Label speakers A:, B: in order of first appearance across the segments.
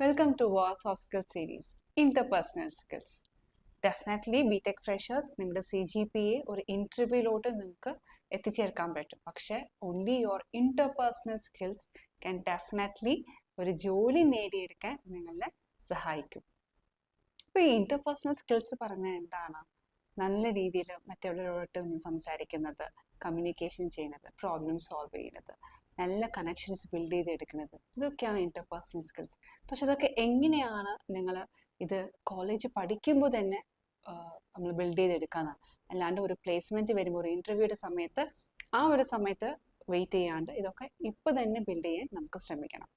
A: Welcome to our soft skill series, interpersonal skills. Definitely BTech freshers നിങ്ങളുടെ CGPA ഒരു ഇൻ്റർവ്യൂയിലോട്ട് നിങ്ങൾക്ക് എത്തിച്ചേർക്കാൻ പറ്റും. പക്ഷേ only your interpersonal skills can definitely ഒരു ജോലി നേടിയെടുക്കാൻ നിങ്ങളെ സഹായിക്കും. ഇപ്പോൾ ഈ ഇന്റർപേഴ്സണൽ സ്കിൽസ് പറഞ്ഞാൽ എന്താണ്? നല്ല രീതിയിൽ മറ്റുള്ളവരോട്ട് സംസാരിക്കുന്നത്, കമ്മ്യൂണിക്കേഷൻ ചെയ്യുന്നത്, പ്രോബ്ലം സോൾവ് ചെയ്യുന്നത്, നല്ല കണക്ഷൻസ് ബിൽഡ് ചെയ്തെടുക്കുന്നത്, ഇതൊക്കെയാണ് ഇന്റർപേഴ്സണൽ സ്കിൽസ്. പക്ഷെ അതൊക്കെ എങ്ങനെയാണ് നിങ്ങൾ ഇത് കോളേജ് പഠിക്കുമ്പോൾ തന്നെ നമ്മൾ ബിൽഡ് ചെയ്തെടുക്കാന്നാണ്. അല്ലാണ്ട് ഒരു പ്ലേസ്മെന്റ് വരുമ്പോൾ ഒരു ഇന്റർവ്യൂയുടെ സമയത്ത് ആ ഒരു സമയത്ത് വെയിറ്റ് ചെയ്യാണ്ട് ഇതൊക്കെ ഇപ്പൊ തന്നെ ബിൽഡ് ചെയ്യാൻ നമുക്ക് ശ്രമിക്കണം.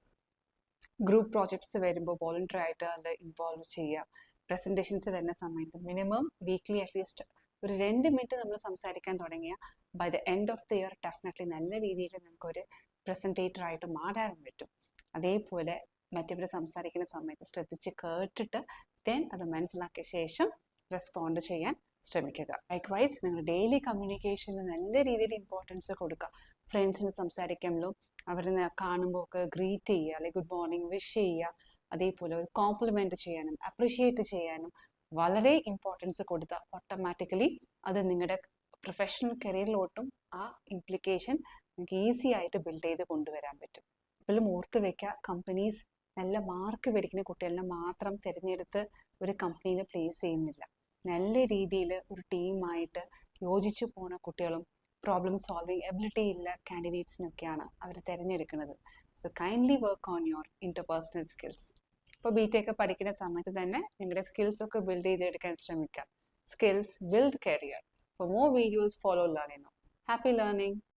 A: ഗ്രൂപ്പ് പ്രോജക്ട്സ് വരുമ്പോൾ വോളണ്ടറി ആയിട്ട് അതിൽ ഇൻവോൾവ് ചെയ്യുക. പ്രസന്റേഷൻസ് വരുന്ന സമയത്ത് മിനിമം വീക്ക്ലി അറ്റ്ലീസ്റ്റ് ഒരു 2 മിനിറ്റ് നമ്മൾ സംസാരിക്കാൻ തുടങ്ങിയ by the end of the year definitely നല്ല രീതിയിൽ നമുക്കൊരു പ്രസൻറ്റേറ്റർ ആയിട്ട് മാറാൻ പറ്റും. അതേപോലെ മറ്റവർ സംസാരിക്കുന്ന സമയത്ത് ശ്രദ്ധിച്ച് കേട്ടിട്ട് ദെൻ അത് മനസ്സിലാക്കിയ ശേഷം റെസ്പോണ്ട് ചെയ്യാൻ ശ്രമിക്കുക. ലൈക്ക്വൈസ് നിങ്ങൾ ഡെയിലി കമ്മ്യൂണിക്കേഷന് നല്ല രീതിയിൽ ഇമ്പോർട്ടൻസ് കൊടുക്കുക. ഫ്രണ്ട്സിന് സംസാരിക്കുമ്പോഴും അവരെ കാണുമ്പോൾ ഒക്കെ ഗ്രീറ്റ് ചെയ്യുക, അല്ലെങ്കിൽ ഗുഡ് മോർണിംഗ് വിഷ് ചെയ്യുക. അതേപോലെ ഒരു കോംപ്ലിമെന്റ് ചെയ്യാനും അപ്രിഷിയേറ്റ് ചെയ്യാനും വളരെ ഇമ്പോർട്ടൻസ് കൊടുത്താൽ ഓട്ടോമാറ്റിക്കലി അത് നിങ്ങളുടെ പ്രൊഫഷണൽ കരിയറിലോട്ടും ആ ഇംപ്ലിക്കേഷൻ നിങ്ങൾക്ക് ഈസി ആയിട്ട് ബിൽഡ് ചെയ്ത് കൊണ്ടുവരാൻ പറ്റും. എപ്പോഴും ഓർത്ത് വെക്കുക, കമ്പനീസ് നല്ല മാർക്ക് മേടിക്കുന്ന കുട്ടികളെ മാത്രം തിരഞ്ഞെടുത്ത് ഒരു കമ്പനിയിൽ പ്ലേസ് ചെയ്യുന്നില്ല. നല്ല രീതിയിൽ ഒരു ടീമായിട്ട് യോജിച്ചു പോണ കുട്ടികളും പ്രോബ്ലം സോൾവിങ് എബിലിറ്റി ഉള്ള കാൻഡിഡേറ്റ്സിനൊക്കെയാണ് അവർ തിരഞ്ഞെടുക്കുന്നത്. So kindly work on your interpersonal skills. ഇപ്പോൾ BTech പഠിക്കുന്ന സമയത്ത് തന്നെ നിങ്ങളുടെ സ്കിൽസ് ഒക്കെ ബിൽഡ് ചെയ്തെടുക്കാൻ ശ്രമിക്കാം. Skills build career. For more videos follow learning. Happy learning.